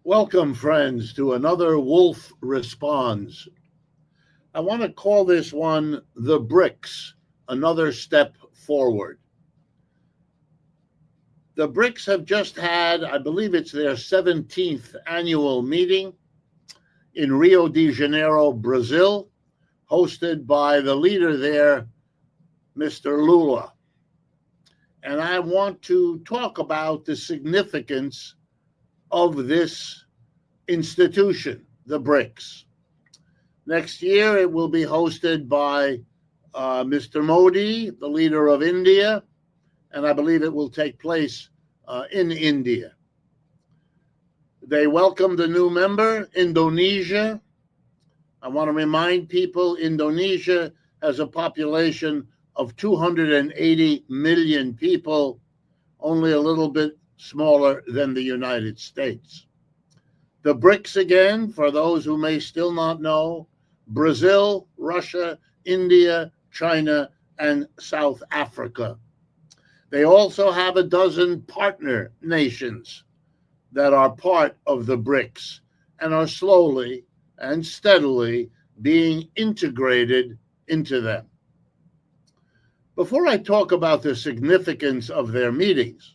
Welcome, friends, to another Wolff Responds. I want to call this one the BRICS, another step forward. The BRICS have just had, I believe it's their 17th annual meeting in Rio de Janeiro, Brazil, hosted by the leader there, Mr. Lula. And I want to talk about the significance of this institution, the BRICS. Next year, it will be hosted by Mr. Modi, the leader of India, and I believe it will take place in India. They welcomed a new member, Indonesia. I want to remind people Indonesia has a population of 280 million people, only a little bit smaller than the United States. The BRICS, again, for those who may still not know, Brazil, Russia, India, China, and South Africa. They also have a dozen partner nations that are part of the BRICS and are slowly and steadily being integrated into them. Before I talk about the significance of their meetings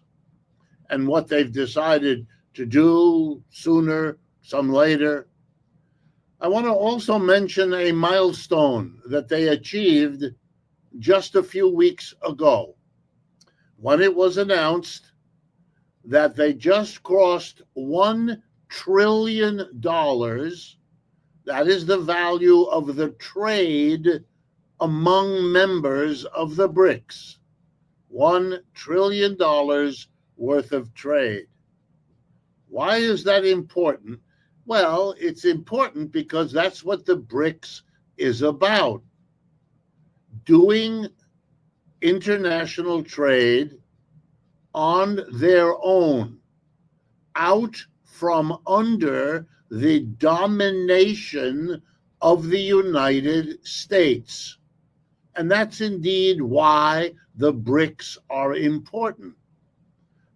and what they've decided to do sooner, some later, I want to also mention a milestone that they achieved just a few weeks ago when it was announced that they just crossed $1 trillion. That is the value of the trade among members of the BRICS. $1 trillion worth of trade. Why is that important? Well, it's important because that's what the BRICS is about. Doing international trade on their own, out from under the domination of the United States. And that's indeed why the BRICS are important.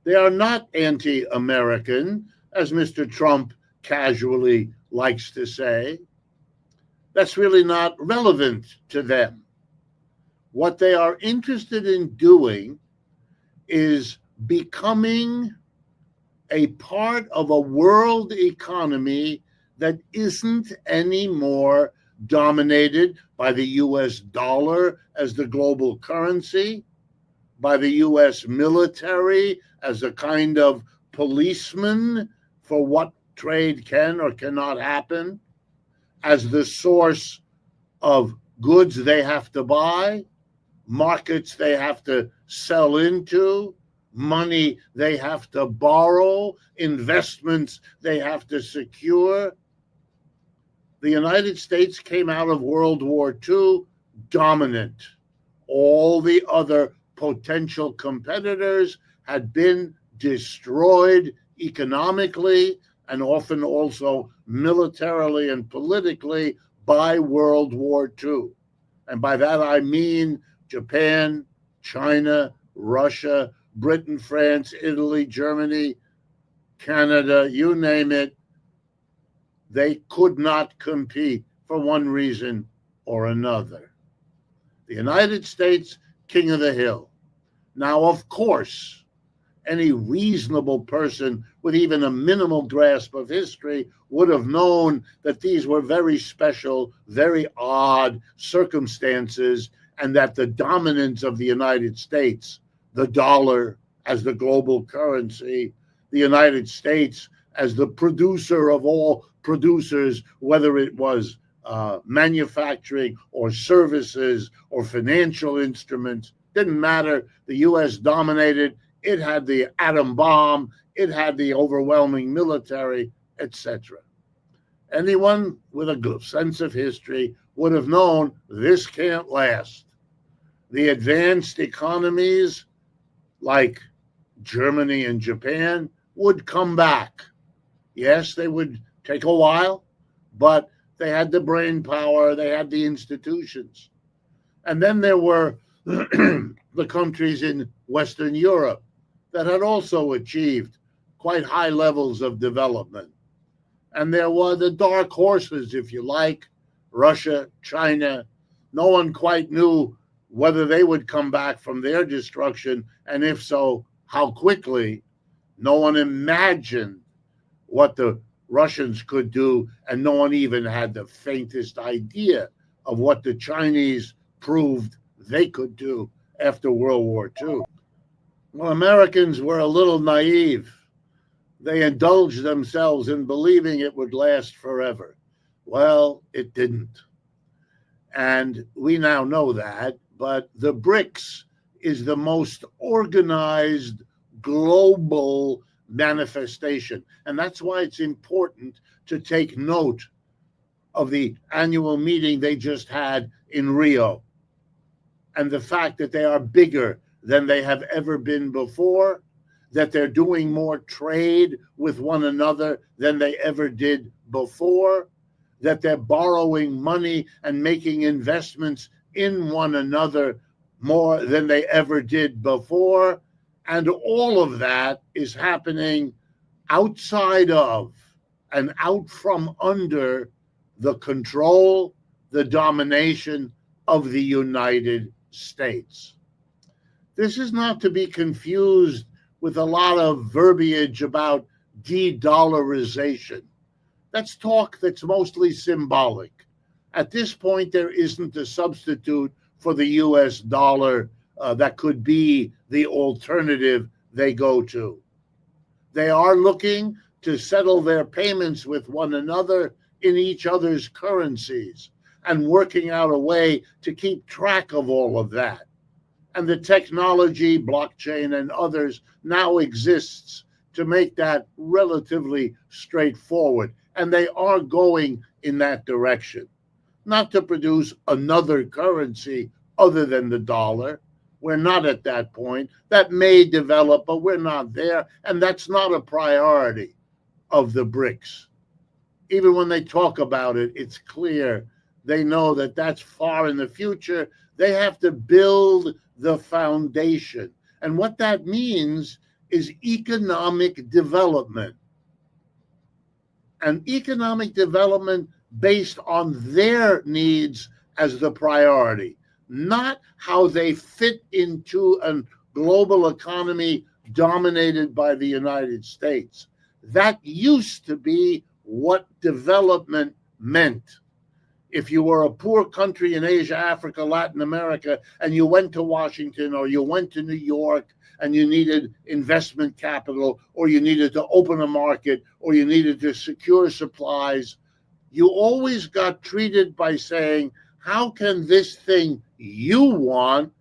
They are not anti-American, as Mr. Trump casually likes to say. That's really not relevant to them. What they are interested in doing is becoming a part of a world economy that isn't anymore dominated by the US dollar as the global currency, by the US military as a kind of policeman for what trade can or cannot happen, as the source of goods they have to buy, markets they have to sell into, money they have to borrow, investments they have to secure. The United States came out of World War II dominant. All the other potential competitors had been destroyed economically and often also militarily and politically by World War II. And by that I mean Japan, China, Russia, Britain, France, Italy, Germany, Canada, you name it. They could not compete for one reason or another. The United States, king of the hill. Now, of course, any reasonable person with even a minimal grasp of history would have known that these were very special, very odd circumstances, and that the dominance of the United States, the dollar as the global currency, the United States as the producer of all producers, whether it was manufacturing or services or financial instruments, didn't matter. The U.S. dominated. It had the atom bomb. It had the overwhelming military, etc. Anyone with a good sense of history would have known this can't last. The advanced economies like Germany and Japan would come back. Yes, they would take a while, but they had the brain power, they had the institutions. And then there were the countries in Western Europe that had also achieved quite high levels of development. And there were the dark horses, if you like, Russia, China. No one quite knew whether they would come back from their destruction, and if so, how quickly. No one imagined what the Russians could do, and no one even had the faintest idea of what the Chinese proved they could do after World War II. Well, Americans were a little naive. They indulged themselves in believing it would last forever. Well, it didn't. And we now know that, but the BRICS is the most organized global manifestation. And that's why it's important to take note of the annual meeting they just had in Rio and the fact that they are bigger than they have ever been before, that they're doing more trade with one another than they ever did before, that they're borrowing money and making investments in one another more than they ever did before. And all of that is happening outside of and out from under the control, the domination of the United States. This is not to be confused with a lot of verbiage about de-dollarization. That's talk that's mostly symbolic. At this point, there isn't a substitute for the US dollar that could be the alternative they go to. They are looking to settle their payments with one another in each other's currencies and working out a way to keep track of all of that. And the technology, blockchain, and others now exists to make that relatively straightforward. And they are going in that direction. Not to produce another currency other than the dollar. We're not at that point. That may develop, but we're not there. And that's not a priority of the BRICS. Even when they talk about it, it's clear they know that that's far in the future. They have to build the foundation. And what that means is economic development. And economic development based on their needs as the priority, not how they fit into a global economy dominated by the United States. That used to be what development meant. If you were a poor country in Asia, Africa, Latin America, and you went to Washington or you went to New York and you needed investment capital or you needed to open a market or you needed to secure supplies, you always got treated by saying, how can this thing you want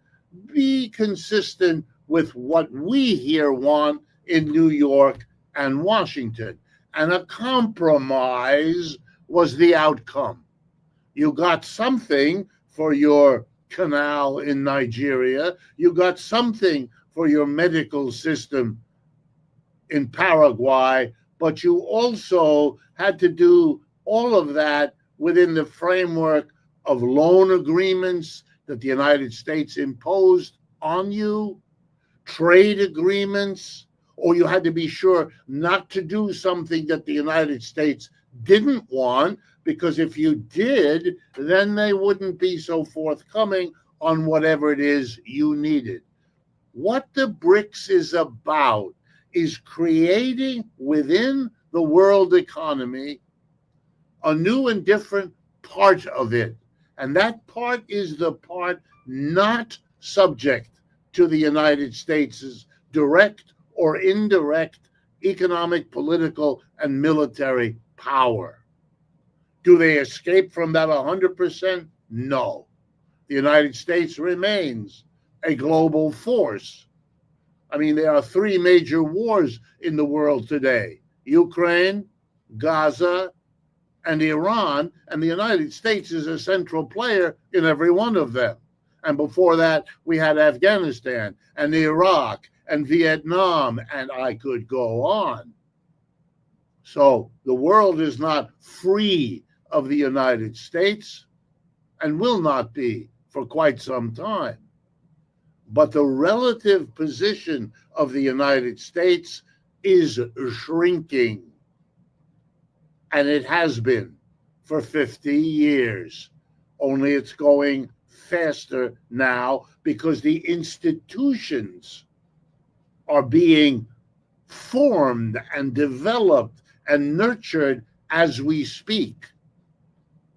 be consistent with what we here want in New York and Washington? And a compromise was the outcome. You got something for your canal in Nigeria. You got something for your medical system in Paraguay, but you also had to do all of that within the framework of loan agreements that the United States imposed on you, trade agreements, or you had to be sure not to do something that the United States didn't want, because if you did, then they wouldn't be so forthcoming on whatever it is you needed. What the BRICS is about is creating within the world economy a new and different part of it. And that part is the part not subject to the United States' direct or indirect economic, political, and military power. Do they escape from that 100%? No. The United States remains a global force. I mean, there are three major wars in the world today: Ukraine, Gaza, and Iran, and the United States is a central player in every one of them. And before that, we had Afghanistan and Iraq and Vietnam, and I could go on. So the world is not free of the United States and will not be for quite some time. But the relative position of the United States is shrinking. and it has been for 50 years. Only it's going faster now because the institutions are being formed and developed and nurtured as we speak.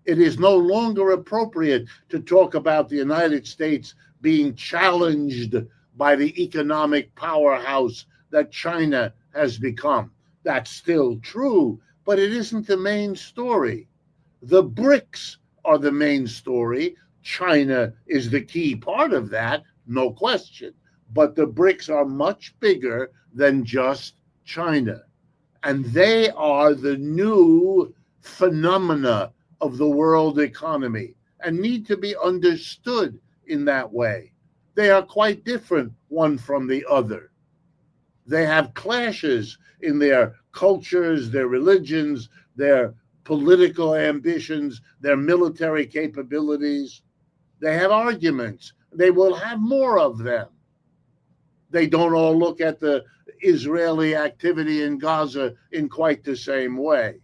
It is no longer appropriate to talk about the United States being challenged by the economic powerhouse that China has become. That's still true, but it isn't the main story. The BRICS are the main story. China is the key part of that, no question. But the BRICS are much bigger than just China. And they are the new phenomena of the world economy and need to be understood in that way. They are quite different one from the other. They have clashes in their cultures, their religions, their political ambitions, their military capabilities. They have arguments. They will have more of them. They don't all look at the Israeli activity in Gaza in quite the same way,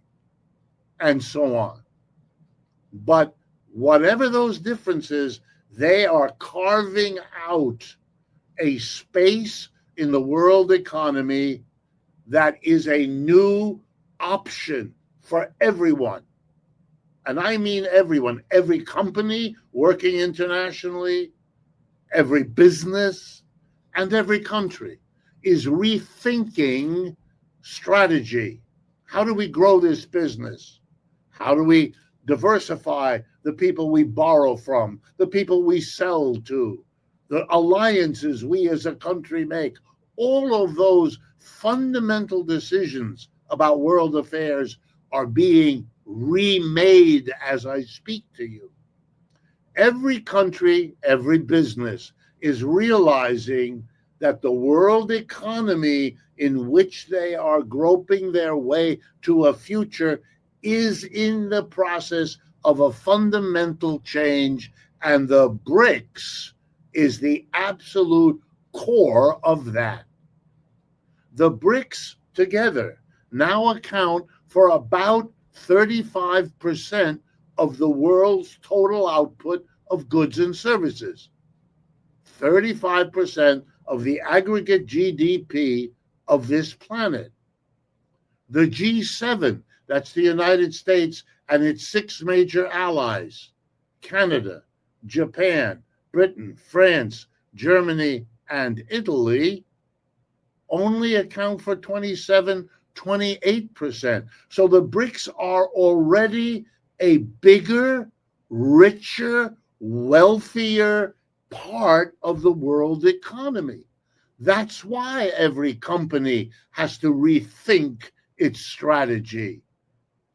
and so on. But whatever those differences, they are carving out a space in the world economy that is a new option for everyone. And I mean everyone, every company working internationally, every business, and every country is rethinking strategy. How do we grow this business? How do we diversify the people we borrow from, the people we sell to, the alliances we as a country make? All of those fundamental decisions about world affairs are being remade as I speak to you. Every country, every business is realizing that the world economy in which they are groping their way to a future is in the process of a fundamental change, and the BRICS is the absolute core of that. The BRICS together now account for about 35% of the world's total output of goods and services. 35% of the aggregate GDP of this planet. The G7, that's the United States and its 6 major allies, Canada, Japan, Britain, France, Germany, and Italy, only account for 27, 28%. So the BRICS are already a bigger, richer, wealthier part of the world economy. That's why every company has to rethink its strategy.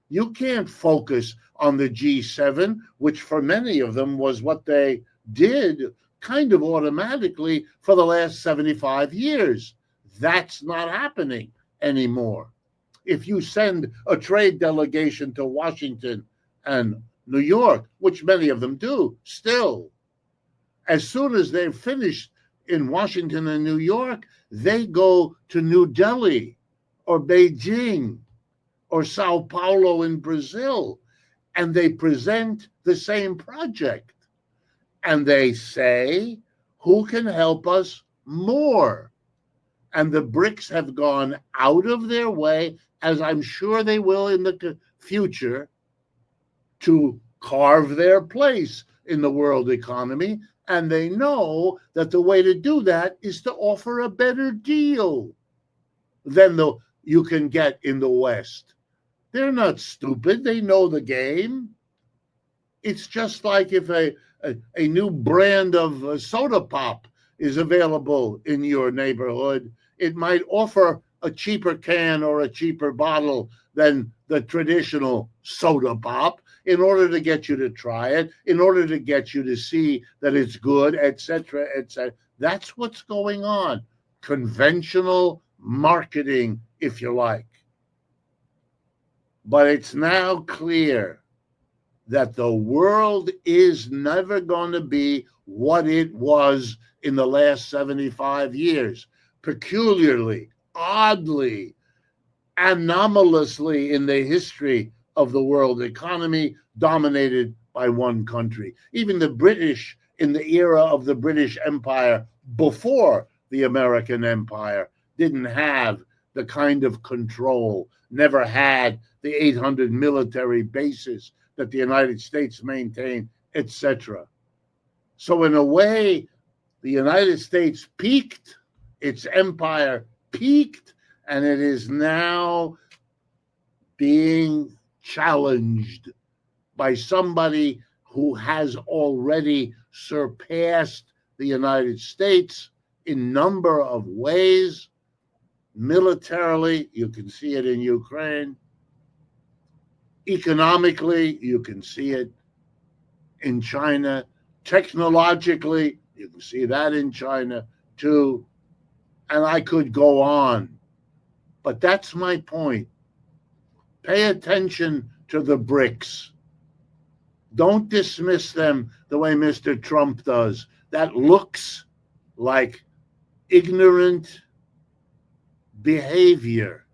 You can't focus on the G7, which for many of them was what they did kind of automatically for the last 75 years. That's not happening anymore. If you send a trade delegation to Washington and New York, which many of them do still, as soon as they're finished in Washington and New York, they go to New Delhi or Beijing or Sao Paulo in Brazil, and they present the same project. And they say, who can help us more? And the BRICS have gone out of their way, as I'm sure they will in the future, to carve their place in the world economy. And they know that the way to do that is to offer a better deal than you can get in the West. They're not stupid. They know the game. It's just like if a new brand of soda pop is available in your neighborhood, it might offer a cheaper can or a cheaper bottle than the traditional soda pop in order to get you to try it, in order to get you to see that it's good, etc., etc. That's what's going on. Conventional marketing, if you like. But it's now clear that the world is never going to be what it was in the last 75 years. Peculiarly, oddly, anomalously in the history of the world economy dominated by one country. Even the British, in the era of the British Empire, before the American Empire, didn't have the kind of control, never had the 800 military bases that the United States maintained, etc. So in a way, the United States peaked, its empire peaked, and it is now being challenged by somebody who has already surpassed the United States in number of ways. Militarily, you can see it in Ukraine. Economically, you can see it in China. Technologically, you can see that in China too. And I could go on. But that's my point. Pay attention to the BRICS. Don't dismiss them the way Mr. Trump does. That looks like ignorant behavior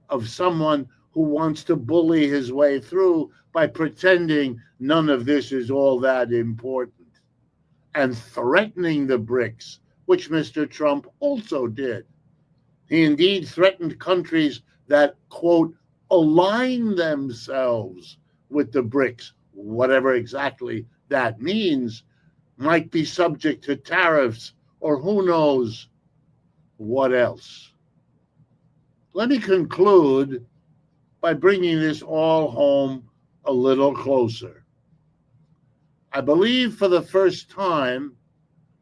of someone who wants to bully his way through by pretending none of this is all that important and threatening the BRICS, which Mr. Trump also did. He indeed threatened countries that, quote, align themselves with the BRICS, whatever exactly that means, might be subject to tariffs or who knows what else. Let me conclude by bringing this all home a little closer. I believe for the first time,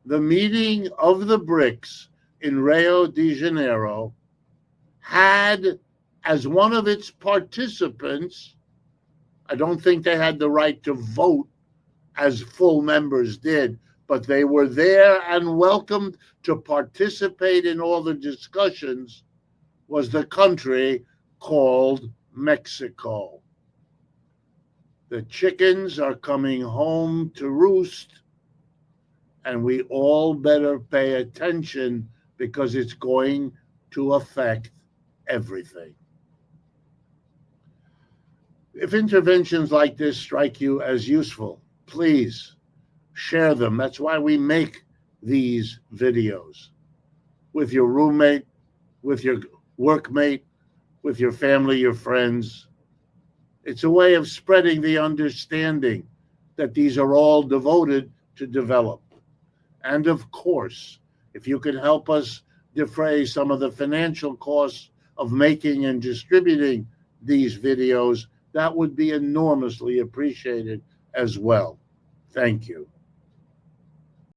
the meeting of the BRICS in Rio de Janeiro had as one of its participants, I don't think they had the right to vote as full members did, but they were there and welcomed to participate in all the discussions, was the country called Mexico. The chickens are coming home to roost, and we all better pay attention because it's going to affect everything. If interventions like this strike you as useful, please share them. That's why we make these videos with your roommate, with your workmate, with your family, your friends. It's a way of spreading the understanding that these are all devoted to develop. And of course, if you could help us defray some of the financial costs of making and distributing these videos, that would be enormously appreciated as well. Thank you.